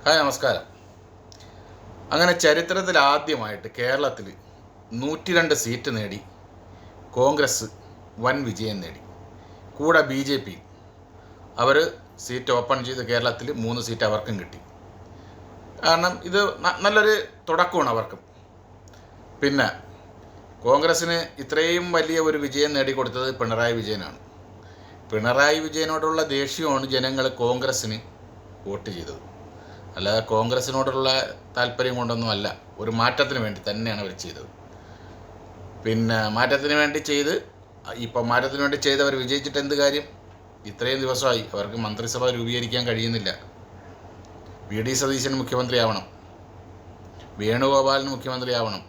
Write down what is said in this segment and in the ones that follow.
Hi നമസ്കാരം. അങ്ങനെ ചരിത്രത്തിൽ ആദ്യമായിട്ട് കേരളത്തിൽ 102 സീറ്റ് നേടി കോൺഗ്രസ് വൻ വിജയം നേടി. കൂടെ BJP അവർ സീറ്റ് ഓപ്പൺ ചെയ്ത് കേരളത്തിൽ 3 സീറ്റ് അവർക്കും കിട്ടി. കാരണം ഇത് നല്ലൊരു തുടക്കമാണ് അവർക്കും. പിന്നെ കോൺഗ്രസ്സിന് ഇത്രയും വലിയ ഒരു വിജയം നേടിക്കൊടുത്തത് പിണറായി വിജയനാണ്. പിണറായി വിജയനോടുള്ള ദേഷ്യമാണ് ജനങ്ങൾ കോൺഗ്രസ്സിന് വോട്ട് ചെയ്തത്. അല്ലാതെ കോൺഗ്രസ്സിനോടുള്ള താല്പര്യം കൊണ്ടൊന്നും അല്ല, ഒരു മാറ്റത്തിന് വേണ്ടി തന്നെയാണ് അവർ ചെയ്തത്. പിന്നെ മാറ്റത്തിന് വേണ്ടി ചെയ്തവർ വിജയിച്ചിട്ട് എന്ത് കാര്യം? ഇത്രയും ദിവസമായി അവർക്ക് മന്ത്രിസഭ രൂപീകരിക്കാൻ കഴിയുന്നില്ല. VD സതീശൻ മുഖ്യമന്ത്രിയാവണം, വേണുഗോപാലിന് മുഖ്യമന്ത്രിയാവണം,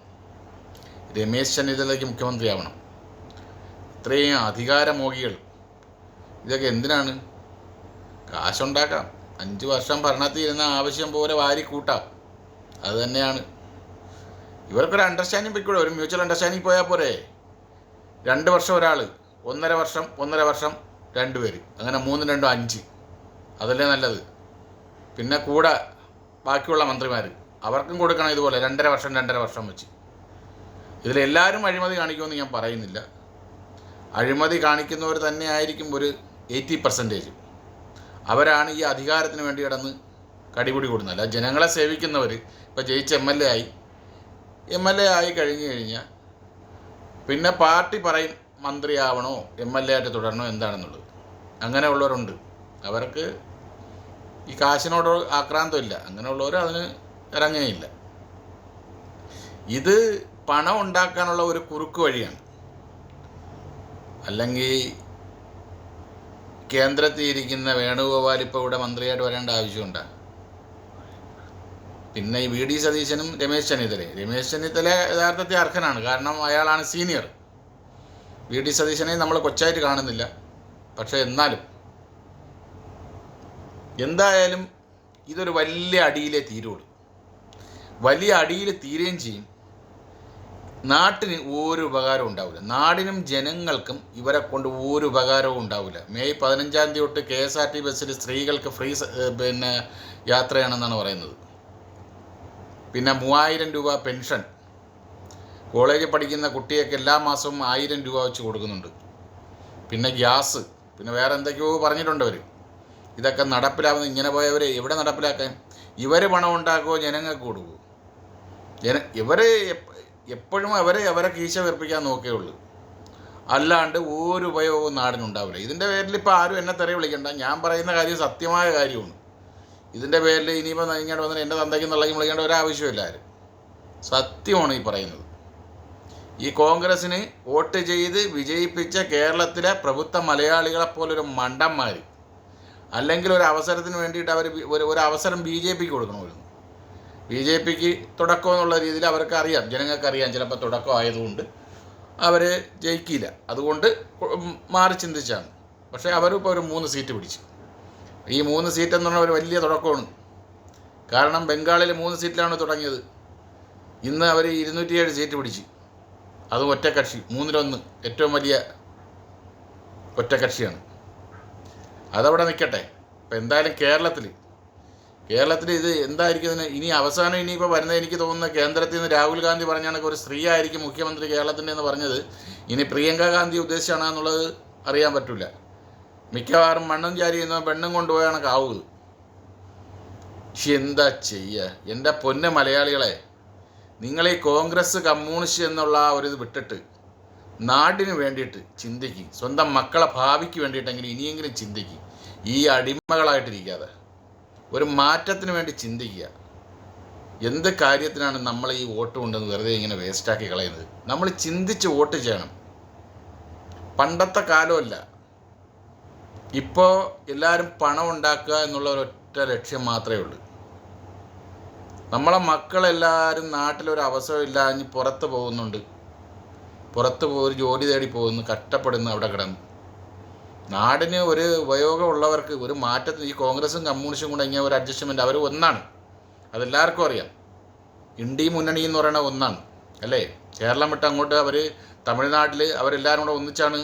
രമേശ് ചെന്നിത്തലയ്ക്ക് മുഖ്യമന്ത്രിയാവണം. ഇത്രയും അധികാരമോഹികൾ ഇതൊക്കെ എന്തിനാണ്? കാശുണ്ടാക്കാം. 5 വർഷം ഭരണത്തിൽ ഇരുന്ന ആവശ്യം പോലെ വാരി കൂട്ടാം. അത് തന്നെയാണ് ഇവർക്കൊരു അണ്ടർസ്റ്റാൻഡിങ് പോയിക്കൂടെ? ഒരു മ്യൂച്വൽ അണ്ടർസ്റ്റാൻഡിങ് പോയാൽ പോരെ? 2 വർഷം ഒരാൾ, 1.5 വർഷം 2 പേര്, അങ്ങനെ 3 2 5. അതല്ലേ നല്ലത്? പിന്നെ കൂടെ ബാക്കിയുള്ള മന്ത്രിമാർ അവർക്കും കൊടുക്കണം ഇതുപോലെ 2.5 വർഷം വെച്ച്. ഇതിലെല്ലാവരും അഴിമതി കാണിക്കുമെന്ന് ഞാൻ പറയുന്നില്ല. അഴിമതി കാണിക്കുന്നവർ തന്നെ ആയിരിക്കും ഒരു 80%. അവരാണ് ഈ അധികാരത്തിന് വേണ്ടി കിടന്ന് കടിപിടി കൊടുക്കുന്നത്. അല്ല, ജനങ്ങളെ സേവിക്കുന്നവർ ഇപ്പോൾ ജയിച്ച് MLA ആയി കഴിഞ്ഞാൽ പിന്നെ പാർട്ടി പറയും മന്ത്രിയാവണോ MLA ആയിട്ട് തുടരണോ എന്താണെന്നുള്ളത്. അങ്ങനെയുള്ളവരുണ്ട്. അവർക്ക് ഈ കാശിനോട് ആക്രാന്തമില്ല. അങ്ങനെയുള്ളവർ അതിന് ഇറങ്ങുകയില്ല. ഇത് പണം ഉണ്ടാക്കാനുള്ള ഒരു കുറുക്ക് വഴിയാണ്. അല്ലെങ്കിൽ കേന്ദ്രത്തിൽ ഇരിക്കുന്ന വേണുഗോപാൽ ഇപ്പോൾ ഇവിടെ മന്ത്രിയായിട്ട് വരേണ്ട ആവശ്യമുണ്ടോ? പിന്നെ ഈ VD സതീശനും രമേശ് ചെന്നിത്തല യഥാർത്ഥത്തിൽ അർഹനാണ്. കാരണം അയാളാണ് സീനിയർ. VD സതീശനെ നമ്മൾ കൊച്ചായിട്ട് കാണുന്നില്ല. പക്ഷേ എന്തായാലും ഇതൊരു വലിയ അടിയിലേ തീരുള്ളൂ. വലിയ അടിയിൽ തീരുകയും ചെയ്യും. നാട്ടിന് ഒരു ഉപകാരവും ഉണ്ടാവില്ല. നാടിനും ജനങ്ങൾക്കും ഇവരെ കൊണ്ട് ഒരു ഉപകാരവും ഉണ്ടാവില്ല. മെയ് 15 തൊട്ട് KSRT ബസ്സിൽ സ്ത്രീകൾക്ക് ഫ്രീ യാത്രയാണെന്നാണ് പറയുന്നത്. പിന്നെ 3000 രൂപ പെൻഷൻ, കോളേജിൽ പഠിക്കുന്ന കുട്ടിയൊക്കെ എല്ലാ മാസവും 1000 രൂപ വെച്ച് കൊടുക്കുന്നുണ്ട്. പിന്നെ ഗ്യാസ്, പിന്നെ വേറെ എന്തൊക്കെയോ പറഞ്ഞിട്ടുണ്ട് അവർ. ഇതൊക്കെ നടപ്പിലാവുന്ന ഇങ്ങനെ പോയവർ എവിടെ നടപ്പിലാക്കാൻ? ഇവർ പണം ഉണ്ടാക്കുമോ ജനങ്ങൾക്ക് കൊടുക്കുമോ? എപ്പോഴും അവരെ കീശ വീർപ്പിക്കാൻ നോക്കുകയുള്ളൂ. അല്ലാണ്ട് ഒരു ഉപയോഗവും നാടിനുണ്ടാവില്ല. ഇതിൻ്റെ പേരിൽ ഇപ്പോൾ ആരും എന്നെ തെറി വിളിക്കണ്ട. ഞാൻ പറയുന്ന കാര്യം സത്യമായ കാര്യമാണ്. ഇതിൻ്റെ പേരിൽ ഇനിയിപ്പോൾ ഇങ്ങോട്ട് വന്നിട്ട് എൻ്റെ തന്തയ്ക്ക് നിളകി വിളിക്കേണ്ട ഒരാവശ്യമില്ല. ആരും സത്യമാണ് ഈ പറയുന്നത്. ഈ കോൺഗ്രസ്സിന് വോട്ട് ചെയ്ത് വിജയിപ്പിച്ച കേരളത്തിലെ പ്രബുദ്ധ മലയാളികളെപ്പോലൊരു മണ്ടന്മാർ, അല്ലെങ്കിൽ ഒരു അവസരത്തിന് വേണ്ടിയിട്ട് അവർ ഒരു അവസരം BJPക്ക് കൊടുക്കണമായിരുന്നു. BJPക്ക് തുടക്കം എന്നുള്ള രീതിയിൽ അവർക്ക് അറിയാം, ജനങ്ങൾക്കറിയാം ചിലപ്പോൾ തുടക്കം ആയതുകൊണ്ട് അവർ ജയിക്കില്ല, അതുകൊണ്ട് മാറി ചിന്തിച്ചാണ്. പക്ഷേ അവരിപ്പോൾ ഒരു 3 സീറ്റ് പിടിച്ചു. ഈ 3 സീറ്റ് എന്ന് പറഞ്ഞാൽ ഒരു വലിയ തുടക്കമാണ്. കാരണം ബംഗാളിൽ 3 സീറ്റിലാണ് തുടങ്ങിയത്. ഇന്ന് അവർ 207 സീറ്റ് പിടിച്ചു. അതും ഒറ്റക്കക്ഷി, 3-1, ഏറ്റവും വലിയ ഒറ്റക്കക്ഷിയാണ്. അതവിടെ നിൽക്കട്ടെ. ഇപ്പം എന്തായാലും കേരളത്തിൽ ഇത് എന്തായിരിക്കും ഇനി അവസാനം? ഇനിയിപ്പോൾ വരുന്നത് എനിക്ക് തോന്നുന്നത് കേന്ദ്രത്തിൽ നിന്ന് രാഹുൽ ഗാന്ധി പറഞ്ഞാണ് ഒരു സ്ത്രീ ആയിരിക്കും മുഖ്യമന്ത്രി കേരളത്തിൻ്റെ എന്ന് പറഞ്ഞത്. ഇനി പ്രിയങ്ക ഗാന്ധി ഉദ്ദേശിച്ചാണ് എന്നുള്ളത് അറിയാൻ പറ്റില്ല. മിക്കവാറും മണ്ണും ചാരി ചെയ്യുന്ന പെണ്ണും കൊണ്ടുപോയാണ് കാവുന്നത്. പക്ഷെ എന്താ ചെയ്യുക? എൻ്റെ പൊന്ന മലയാളികളെ, നിങ്ങൾ ഈ കോൺഗ്രസ് കമ്മ്യൂണിസ്റ്റ് എന്നുള്ള ഇത് വിട്ടിട്ട് നാടിന് വേണ്ടിയിട്ട് ചിന്തിക്കും. സ്വന്തം മക്കളെ ഭാവിക്ക് വേണ്ടിയിട്ടെങ്കിലും ഇനിയെങ്കിലും ചിന്തിക്കും. ഈ അടിമകളായിട്ടിരിക്കാതെ ഒരു മാറ്റത്തിന് വേണ്ടി ചിന്തിക്കുക. എന്ത് കാര്യത്തിനാണ് നമ്മൾ ഈ വോട്ട് കൊണ്ടെന്ന് വെറുതെ ഇങ്ങനെ വേസ്റ്റാക്കി കളയുന്നത്? നമ്മൾ ചിന്തിച്ച് വോട്ട് ചെയ്യണം. പണ്ടത്തെ കാലമല്ല. ഇപ്പോൾ എല്ലാവരും പണം ഉണ്ടാക്കുക എന്നുള്ള ഒരൊറ്റ ലക്ഷ്യം മാത്രമേ ഉള്ളൂ. നമ്മളെ മക്കളെല്ലാവരും നാട്ടിലൊരു അവസരമില്ല, ഇനി പുറത്ത് പോകുന്നുണ്ട്. പുറത്ത് ഒരു ജോലി തേടി പോകുന്നു, കഷ്ടപ്പെടുന്നു അവിടെ കിടന്ന്. നാടിന് ഒരു ഉപയോഗമുള്ളവർക്ക് ഒരു മാറ്റത്തിന് ഈ കോൺഗ്രസും കമ്മ്യൂണിസ്റ്റും കൂടെ ഇങ്ങനെ ഒരു അഡ്ജസ്റ്റ്മെൻറ്റ്, അവർ ഒന്നാണ്. അതെല്ലാവർക്കും അറിയാം. ഇന്ത്യ മുന്നണി എന്ന് പറയുന്നത് ഒന്നാണ് അല്ലേ? കേരളം വിട്ട് അങ്ങോട്ട് അവർ തമിഴ്നാട്ടിൽ അവരെല്ലാവരും കൂടെ ഒന്നിച്ചാണ്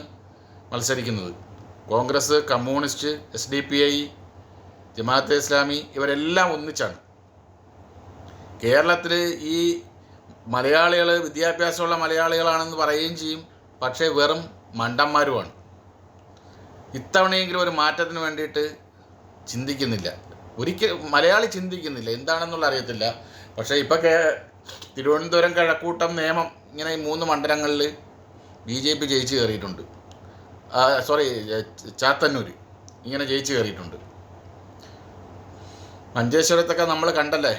മത്സരിക്കുന്നത്. കോൺഗ്രസ്, കമ്മ്യൂണിസ്റ്റ്, SDPI, ജമാഅത്തെ ഇസ്ലാമി ഇവരെല്ലാം ഒന്നിച്ചാണ്. കേരളത്തിൽ ഈ മലയാളികൾ വിദ്യാഭ്യാസമുള്ള മലയാളികളാണെന്ന് പറയുകയും ചെയ്യും, പക്ഷേ വെറും മണ്ടന്മാരുമാണ്. ഇത്തവണയെങ്കിലും ഒരു മാറ്റത്തിന് വേണ്ടിയിട്ട് ചിന്തിക്കുന്നില്ല. മലയാളി ചിന്തിക്കുന്നില്ല, എന്താണെന്നുള്ള അറിയത്തില്ല. പക്ഷേ ഇപ്പോൾ തിരുവനന്തപുരം കഴക്കൂട്ടം നേമം ഇങ്ങനെ ഈ 3 മണ്ഡലങ്ങളിൽ BJP ജയിച്ച് കയറിയിട്ടുണ്ട്. ചാത്തന്നൂർ ഇങ്ങനെ ജയിച്ച് കയറിയിട്ടുണ്ട്. മഞ്ചേശ്വരത്തൊക്കെ നമ്മൾ കണ്ടല്ലേ,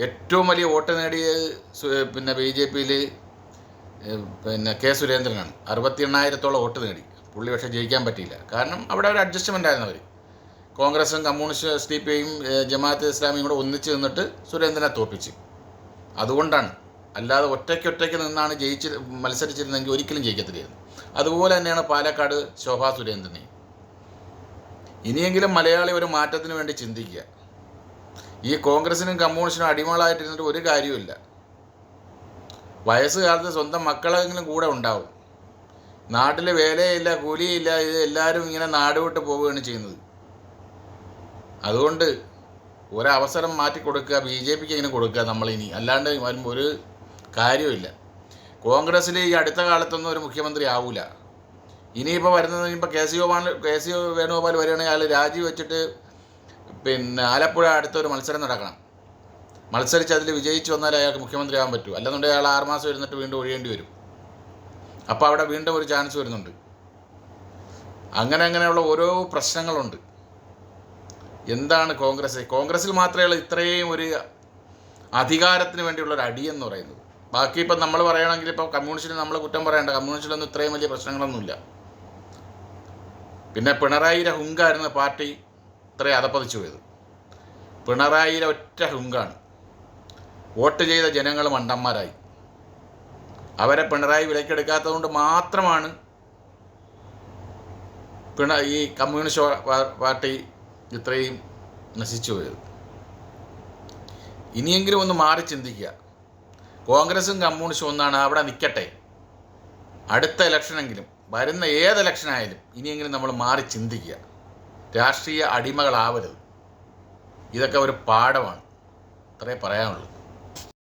ഏറ്റവും വലിയ വോട്ട് നേടിയത് BJPയിൽ കെ സുരേന്ദ്രനാണ്. 68,000 വോട്ട് നേടി. പുള്ളി പക്ഷേ ജയിക്കാൻ പറ്റിയില്ല. കാരണം അവിടെ ഒരു അഡ്ജസ്റ്റ്മെൻ്റ് ആയിരുന്നു. അവർ കോൺഗ്രസും കമ്മ്യൂണിസ്റ്റ് SDPയും ജമാഅത്തെ ഇസ്ലാമിയും കൂടെ ഒന്നിച്ച് നിന്നിട്ട് സുരേന്ദ്രനെ തോൽപ്പിച്ച്. അതുകൊണ്ടാണ്, അല്ലാതെ ഒറ്റയ്ക്ക് നിന്നാണ് മത്സരിച്ചിരുന്നെങ്കിൽ ഒരിക്കലും ജയിക്കത്തില്ലായിരുന്നു. അതുപോലെ തന്നെയാണ് പാലക്കാട് ശോഭാ സുരേന്ദ്രനെ. ഇനിയെങ്കിലും മലയാളി ഒരു മാറ്റത്തിന് വേണ്ടി ചിന്തിക്കുക. ഈ കോൺഗ്രസിനും കമ്മ്യൂണിസ്റ്റിനും അടിമകളായിട്ടിരുന്നിട്ട് ഒരു കാര്യമില്ല. വയസ്സുകാലത്ത് സ്വന്തം മക്കളെങ്കിലും കൂടെ ഉണ്ടാവും. നാട്ടിൽ വേലയില്ല, കൂലിയില്ല, ഇത് എല്ലാവരും ഇങ്ങനെ നാട് വിട്ട് പോവുകയാണ് ചെയ്യുന്നത്. അതുകൊണ്ട് ഒരവസരം മാറ്റി കൊടുക്കുക, BJPക്ക് ഇങ്ങനെ കൊടുക്കുക നമ്മളിനി. അല്ലാണ്ട് ഒരു കാര്യമില്ല. കോൺഗ്രസ്സിൽ ഈ അടുത്ത കാലത്തൊന്നും ഒരു മുഖ്യമന്ത്രി ആവില്ല. ഇനിയിപ്പോൾ വരുന്നത് കെ.സി. വേണുഗോപാൽ വരികയാണെങ്കിൽ അയാൾ രാജിവെച്ചിട്ട് ആലപ്പുഴ അടുത്തൊരു മത്സരം നടക്കണം. മത്സരിച്ച് അതിൽ വിജയിച്ച് വന്നാൽ അയാൾക്ക് മുഖ്യമന്ത്രി ആകാൻ പറ്റൂ. അല്ലെന്നുണ്ടെങ്കിൽ അയാൾ 6 മാസം ഇരുന്നിട്ട് വീണ്ടും ഒഴിയേണ്ടി വരും. അപ്പോൾ അവിടെ വീണ്ടും ഒരു ചാൻസ് വരുന്നുണ്ട്. അങ്ങനെയുള്ള ഓരോ പ്രശ്നങ്ങളുണ്ട്. എന്താണ് കോൺഗ്രസ്സിൽ മാത്രമേ ഇത്രയും ഒരു അധികാരത്തിന് വേണ്ടിയുള്ളൊരു അടിയെന്ന് പറയുന്നത്. ബാക്കി ഇപ്പം നമ്മൾ പറയുകയാണെങ്കിൽ ഇപ്പോൾ കമ്മ്യൂണിസ്റ്റിന് നമ്മൾ കുറ്റം പറയേണ്ട. കമ്മ്യൂണിസ്റ്റിലൊന്നും ഇത്രയും വലിയ പ്രശ്നങ്ങളൊന്നുമില്ല. പിന്നെ പിണറായിയുടെ ഹുങ്കായിരുന്നു പാർട്ടി ഇത്രയും അധപ്പതിച്ചു പോയത്. പിണറായിയുടെ ഒറ്റ ഹുങ്കാണ്. വോട്ട് ചെയ്ത ജനങ്ങൾ മണ്ടന്മാരായി. അവരെ പിണറായി വിലക്കെടുക്കാത്തത് കൊണ്ട് മാത്രമാണ് ഈ കമ്മ്യൂണിസ്റ്റ് പാർട്ടി ഇത്രയും നശിച്ചു പോയത്. ഇനിയെങ്കിലും ഒന്ന് മാറി ചിന്തിക്കുക. കോൺഗ്രസും കമ്മ്യൂണിസ്റ്റും ഒന്നാണ്, അവിടെ നിൽക്കട്ടെ. അടുത്ത ഇലക്ഷനെങ്കിലും, വരുന്ന ഏത് ഇലക്ഷനായാലും ഇനിയെങ്കിലും നമ്മൾ മാറി ചിന്തിക്കുക. രാഷ്ട്രീയ അടിമകളാവരുത്. ഇതൊക്കെ ഒരു പാഠമാണ്. ഇത്രയേ പറയാനുള്ളൂ.